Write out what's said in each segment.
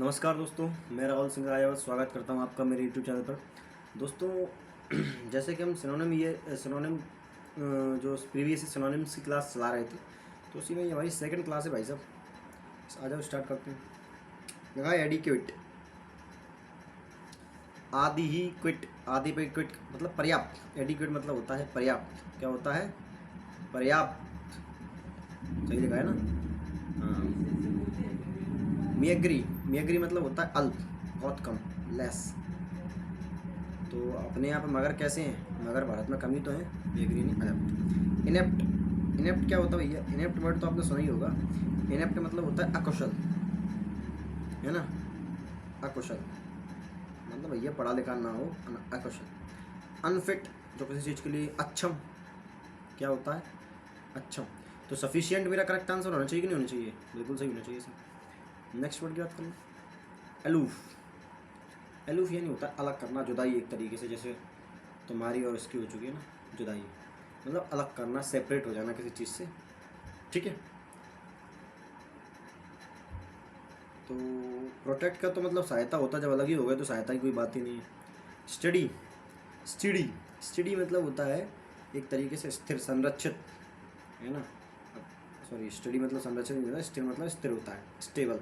नमस्कार दोस्तों, मैं राहुल सिंह राय स्वागत करता हूं आपका मेरे यूट्यूब चैनल पर। दोस्तों जैसे कि हम सिनोनिम जो प्रीवियस सिनोनिम्स की क्लास चला रहे थे, तो उसी में ये हमारी सेकंड क्लास है भाई साहब। आ जाओ स्टार्ट करते हैं। लगा एडिक्वेट, आदि ही क्विट, आदि पे क्विट मतलब पर्याप्त। एडिक्वेट मतलब होता है पर्याप्त। क्या होता है? पर्याप्त। सही लिखा है ना? हाँ। मियग्री मतलब होता है अल्प, बहुत कम, लेस। तो अपने यहाँ पे मगर कैसे हैं? मगर भारत में कम ही तो है। मियग्री नहीं, अडेप्ट। इनेप्ट, इनेप्ट क्या होता है भैया? इनेप्ट वर्ड तो आपने सुना ही होगा। इनेप्ट मतलब होता है अकुशल, है ना? अकुशल मतलब भैया पढ़ा लिखा ना हो, अकुशल। अनफिट, जो किसी चीज़ के लिए अक्षम। क्या होता है? अक्षम। तो सफिशियंट मेरा करेक्ट आंसर होना चाहिए कि नहीं होना चाहिए? बिल्कुल सही होना चाहिए सर। नेक्स्ट वर्ड की बात करूँ, अलूफ। अलूफ ये नहीं होता अलग करना, जुदाई एक तरीके से, जैसे तुम्हारी और इसकी हो चुकी है ना जुदाई, मतलब अलग करना, सेपरेट हो जाना किसी चीज़ से। ठीक है। तो प्रोटेक्ट का तो मतलब सहायता होता, जब अलग ही हो गए तो सहायता की कोई बात ही नहीं है। स्टडी, स्टडी, स्टडी मतलब होता है एक तरीके से स्थिर, संरक्षित, है ना? सॉरी, स्टडी मतलब संरक्षित नहीं होता, स्थिर मतलब स्थिर होता है, स्टेबल।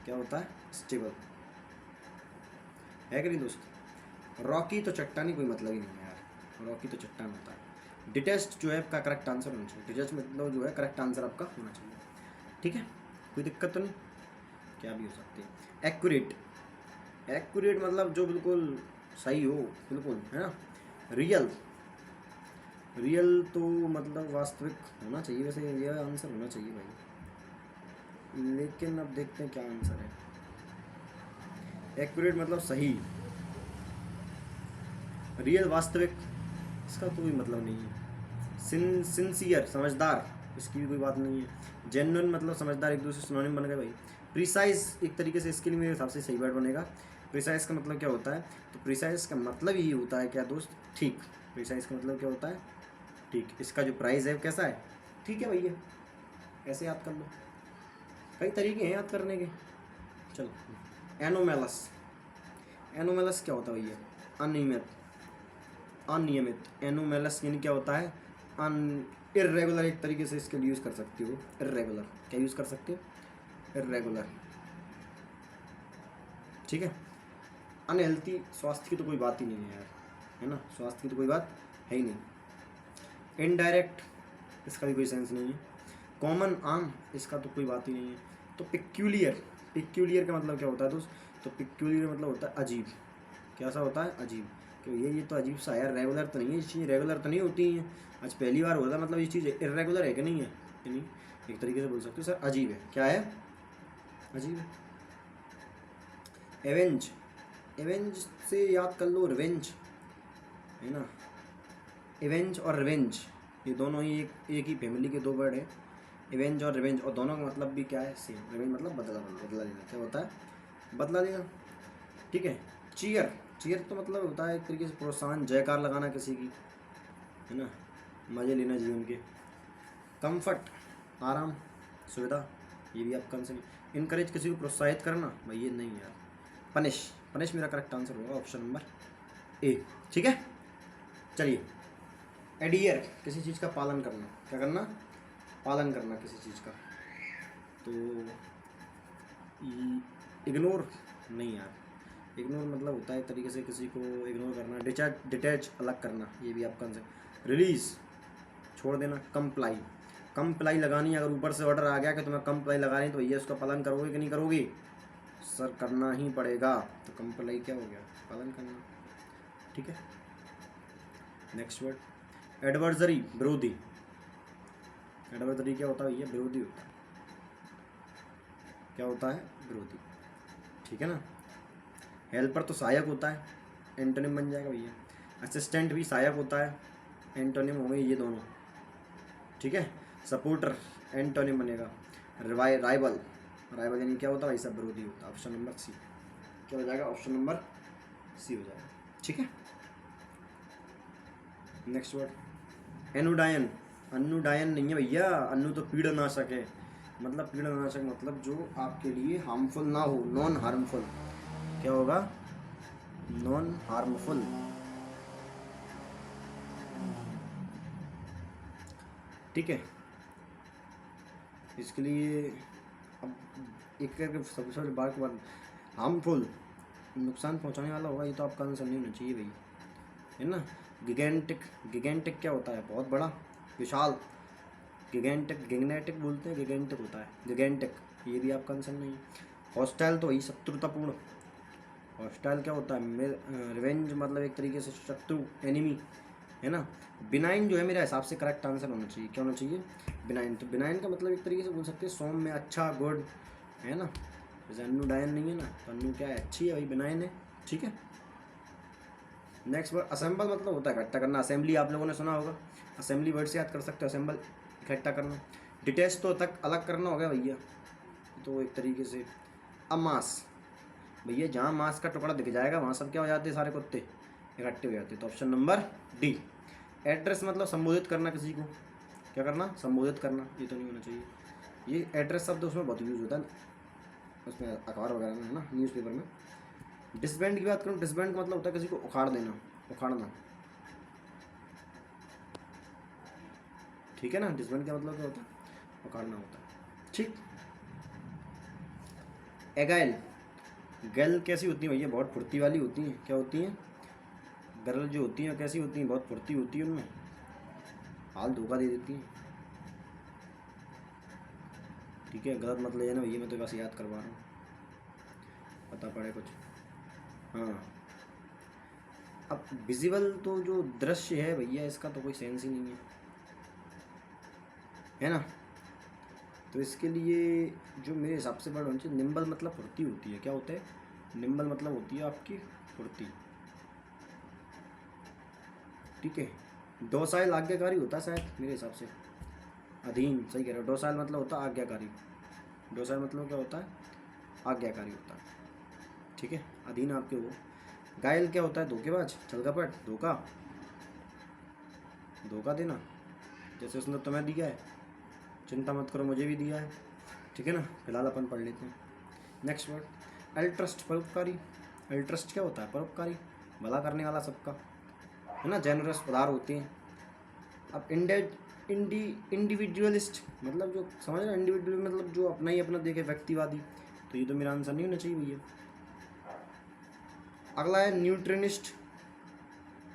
क्या होता है? स्टेबल, है कि नहीं दोस्त? रॉकी तो चट्टानी, कोई मतलब ही नहीं है यार, रॉकी तो चट्टान होता है। डिटेस्ट जो है आपका करेक्ट आंसर होना चाहिए। डिटेस्ट मतलब जो है करेक्ट आंसर आपका होना चाहिए। ठीक है, कोई दिक्कत तो नहीं? क्या भी हो सकती है। एक्यूरेट, एक्यूरेट मतलब जो बिल्कुल सही हो, बिल्कुल, है ना? रियल, रियल तो मतलब वास्तविक होना चाहिए। वैसे यह आंसर होना चाहिए भाई, लेकिन अब देखते हैं क्या आंसर है। एक्यूरेट मतलब सही, रियल वास्तविक, इसका तो कोई मतलब नहीं है। सिंसियर समझदार, इसकी भी कोई बात नहीं है। जेन्युइन मतलब समझदार, एक दूसरे सिनोनिम बन गए भाई। प्रिसाइज एक तरीके से इसके लिए मेरे हिसाब से सही वर्ड बनेगा। प्रिसाइज का मतलब क्या होता है? तो प्रिसाइज का मतलब यही होता है क्या दोस्त? ठीक। प्रिसाइज का मतलब क्या होता है? ठीक। इसका जो प्राइस है वो कैसा है? ठीक है भैया, ऐसे याद कर लो, कई तरीके हैं याद करने के। चलो, एनोमेलस, एनोमेलस क्या होता है भैया? अनियमित, अनियमित। एनोमेलस यानी क्या होता है? अन इरेगुलर, एक तरीके से इसके लिए यूज़ कर सकते हो। इरेगुलर क्या यूज़ कर सकते हो? इरेगुलर। ठीक है। अनहेल्थी, स्वास्थ्य की तो कोई बात ही नहीं है यार, है ना? स्वास्थ्य की तो कोई बात है ही नहीं। इनडायरेक्ट, इसका भी कोई सेंस नहीं है। कॉमन, आम, इसका तो कोई बात ही नहीं है। तो पिक्यूलियर, पिक्यूलियर का मतलब क्या होता है दोस्त? तो पिक्यूलियर मतलब होता है अजीब। कैसा होता है? अजीब। कि ये तो अजीब सा यार, रेगुलर तो नहीं है, ये चीज़ रेगुलर तो नहीं होती हैं। आज पहली बार हो रहा, मतलब ये चीज़ इरेगुलर है कि नहीं है? कि नहीं, एक तरीके से बोल सकते हो सर अजीब है। क्या है? अजीब है। एवेंज, एवेंज से याद कर लो रिवेंज, है ना? एवेंज और रिवेंज ये दोनों ही एक ही फैमिली के दो वर्ड है। एवेंज और रिवेंज, और दोनों का मतलब भी क्या है? सेम। रिवेंज मतलब बदला, बदला लेना। क्या होता है? बदला लेना। ठीक है। चीयर, चीयर तो मतलब होता है एक तरीके से प्रोत्साहन, जयकार लगाना किसी की, है ना? मज़े लेना जीवन के। कंफर्ट, आराम, सुविधा, ये भी आप कम से नहीं। इनकरेज, किसी को प्रोत्साहित करना, भाई ये नहीं यार। पनिश, पनिश मेरा करेक्ट आंसर होगा ऑप्शन नंबर ए। ठीक है, चलिए। एडियर, किसी चीज़ का पालन करना। क्या करना? पालन करना किसी चीज़ का। तो इग्नोर नहीं यार, इग्नोर मतलब होता है एक तरीके से किसी को इग्नोर करना। डिटैच, डिटैच अलग करना, ये भी आपका आंसर। रिलीज, छोड़ देना। कंप्लाई, कंप्लाई लगानी, अगर ऊपर से ऑर्डर आ गया कि तुम्हें कंप्लाई लगा रही, तो भैया उसका पालन करोगे कि नहीं करोगे? सर करना ही पड़ेगा। तो कंप्लाई क्या हो गया? पालन करना। ठीक है। नेक्स्ट वर्ड, एडवर्जरी, विरोधी। एडवर्जरी क्या होता है भैया? विरोधी होता है। क्या होता है? विरोधी। ठीक है ना? हेल्पर तो सहायक होता है, एंटोनिम बन जाएगा भैया। असिस्टेंट भी सहायक होता है, एंटोनिम होंगे ये दोनों। ठीक है। सपोर्टर एंटोनिम बनेगा। राइवल, राइवल यानी क्या होता है भाई साहब? विरोधी होता है। ऑप्शन नंबर सी क्या हो जाएगा? ऑप्शन नंबर सी हो जाएगा। ठीक है। Next word, एनुडायन। अनुडायन नहीं है भैया, अनु तो पीड़नाशक है। मतलब कीड़ानाशक मतलब जो आपके लिए हार्मफुल ना हो, नॉन हार्मफुल। क्या होगा? Non harmful. ठीक है, इसके लिए अब एक करके सबसे बार के बाद हार्मफुल, नुकसान पहुंचाने वाला होगा, ये तो आपका आंसर नहीं होना चाहिए भाई, है ना। गिगेंटिक, गिगेंटिक क्या होता है? बहुत बड़ा, विशाल। गिगेंटिक, गिगनेटिक बोलते हैं, गिगेंटिक होता है, गिगेंटिक, ये भी आपका आंसर नहीं है। हॉस्टाइल तो वही शत्रुतापूर्ण। हॉस्टाइल क्या होता है? रिवेंज मतलब एक तरीके से शत्रु, एनिमी, है ना। बिनाइन जो है मेरे हिसाब से करेक्ट आंसर होना चाहिए। क्या होना चाहिए? बिनाइन। तो बिनाइन का मतलब एक तरीके से बोल सकते हैं सौम्य, अच्छा, गुड, है ना। जैसे अन्नू डायन नहीं है ना, तो अन्नू क्या है? अच्छी है भाई, बिनाइन है। ठीक है। नेक्स्ट वर्ड असेंबल मतलब होता है इकट्ठा करना। असेंबली आप लोगों ने सुना होगा, असेंबली वर्ड से याद कर सकते हो, असेंबल इकट्ठा करना। डिटेच तो तक अलग करना हो गया भैया, तो एक तरीके से। अब मांस, भैया जहाँ मांस का टुकड़ा दिख जाएगा वहाँ सब क्या हो जाते हैं? सारे कुत्ते इकट्ठे हो जाते हैं। तो ऑप्शन नंबर डी। एड्रेस मतलब संबोधित करना किसी को, क्या करना? संबोधित करना। ये तो नहीं होना चाहिए। ये एड्रेस शब्द उसमें बहुत यूज़ होता है, उसमें अखबार वगैरह में, है ना, न्यूज़पेपर में। डिसबैंड की बात करूँ, डिसबैंड का मतलब होता है किसी को उखाड़ देना, उखाड़ना। ठीक है ना, डिसबैंड का मतलब क्या होता है? उखाड़ना होता है। ठीक। एगाइल, गर्ल कैसी होती है भैया? बहुत फुर्ती वाली होती हैं। क्या होती हैं? गर्ल जो होती हैं कैसी होती हैं? बहुत फुर्ती होती है उनमें, हाल धोखा दे देती हैं। ठीक है, गलत मतलब ये ना भैया, मैं तो बस याद करवा रहा हूँ, पता पड़े कुछ। हाँ। अब विजिबल तो जो दृश्य है भैया, इसका तो कोई सेंस ही नहीं है ना। तो इसके लिए जो मेरे हिसाब से वर्ड होना चाहिए, निम्बल मतलब फुर्ती होती है। क्या होता है? निम्बल मतलब होती है आपकी फुर्ती। ठीक है। डोसाइल आज्ञाकारी होता है शायद मेरे हिसाब से, अधीन, सही कह रहे हो। डोसाइल मतलब होता है आज्ञाकारी। डोसाइल मतलब क्या होता है? आज्ञाकारी होता है। ठीक है, अधीन आपके वो। गायल क्या होता है? धोखेबाज, छलकपट, धोखा, धोखा देना। जैसे उसने तुम्हें दिया है, चिंता मत करो मुझे भी दिया है। ठीक है ना, फिलहाल अपन पढ़ लेते हैं। नेक्स्ट वर्ड अल्ट्रस्ट, परोपकारी। अल्ट्रस्ट क्या होता है? परोपकारी, भला करने वाला सबका, है ना। जेनरस, उदार होते हैं। अब इंडिविजुअलिस्ट मतलब जो, समझ रहे हो? इंडिविजुअल मतलब जो अपना ही अपना देखे, व्यक्तिवादी। तो ये तो मेरा आंसर नहीं होना चाहिए भैया। अगला है न्यूट्रिनिस्ट,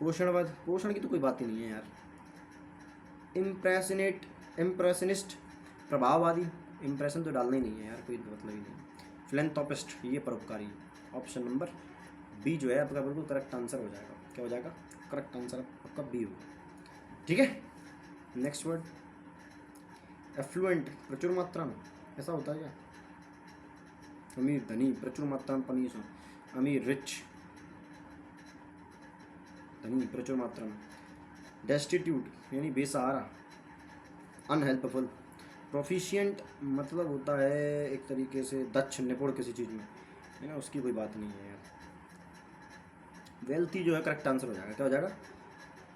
पोषणवाद। पोषण की तो कोई बात ही नहीं है यार। इम्प्रेशनिस्ट, प्रभाववादी। इम्प्रेशन तो डालना ही नहीं है यार, कोई मतलब ही नहीं। फिलेंथ्रोपिस्ट, ये परोपकारी। ऑप्शन नंबर बी जो है आपका बिल्कुल करेक्ट आंसर हो जाएगा। क्या हो जाएगा? करेक्ट आंसर आपका बी होगा। ठीक है। नेक्स्ट वर्ड एफ्लुएंट, प्रचुर मात्रा में। ऐसा होता है क्या? अमीर, धनी, प्रचुर मात्रा में पानी। अमीर, रिच, धनी, प्रचुर मात्रा में। डेस्टिट्यूट यानी बेसहारा, अनहेल्पफुल। प्रोफिशिएंट मतलब होता है एक तरीके से दक्ष, निपुण किसी चीज़ में, है ना, उसकी कोई बात नहीं है यार। वेल्थी जो है करेक्ट आंसर हो जाएगा। क्या हो जाएगा?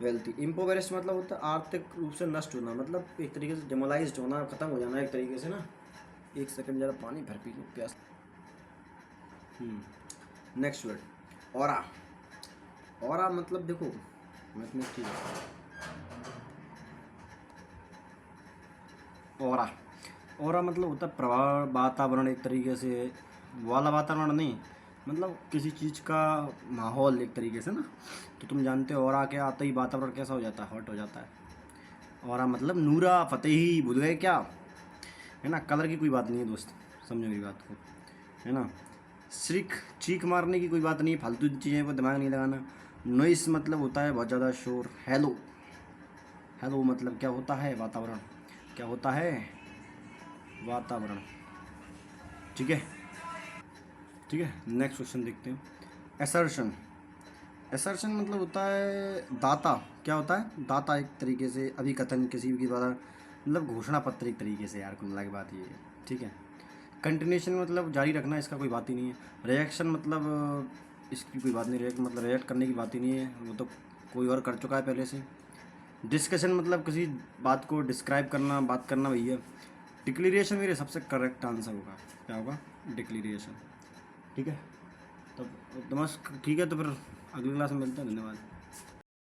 वेल्थी। इम्पोवेरिस्ट मतलब होता है आर्थिक रूप से नष्ट होना, मतलब एक तरीके से डेमोलाइज्ड होना, ख़त्म हो जाना एक तरीके से ना। एक सेकंड ज़रा पानी भर पी लो, प्यास। Next word aura. ऑरा मतलब देखो, मैं तुम्हें चीज़, ऑरा, ऑरा मतलब होता है प्रभाव, वातावरण, एक तरीके से वाला वातावरण नहीं, मतलब किसी चीज़ का माहौल एक तरीके से ना। तो तुम जानते हो ऑरा के आते ही वातावरण कैसा हो जाता है? हॉट हो जाता है। ऑरा मतलब नूरा फतेही, भूल गए क्या? है ना, कलर की कोई बात नहीं है दोस्त, समझो मेरी बात को, है ना। श्रिक, चीख मारने की कोई बात नहीं, फालतू चीज़ें पर दिमाग नहीं लगाना। नॉइस मतलब होता है बहुत ज़्यादा शोर। हेलो, हेलो मतलब क्या होता है? वातावरण। क्या होता है? वातावरण। ठीक है। ठीक है, नेक्स्ट क्वेश्चन देखते हैं। एसर्शन, एसर्शन मतलब होता है दाता। क्या होता है? दाता, एक तरीके से अभिकथन किसी के द्वारा, मतलब घोषणा पत्र एक तरीके से यार, कुल मिला के बात ये है। ठीक है। कंटिन्यूशन मतलब जारी रखना, इसका कोई बात ही नहीं है। रिएक्शन मतलब इसकी कोई बात नहीं, रिएक्ट मतलब रिएक्ट करने की बात ही नहीं है, वो तो कोई और कर चुका है पहले से। डिस्कशन मतलब किसी बात को डिस्क्राइब करना, बात करना भैया। डिक्लेरेशन मेरे सबसे करेक्ट आंसर होगा। क्या होगा? डिक्लेरेशन। ठीक है, तब तो बस ठीक है, तो फिर अगली क्लास में मिलते हैं। धन्यवाद।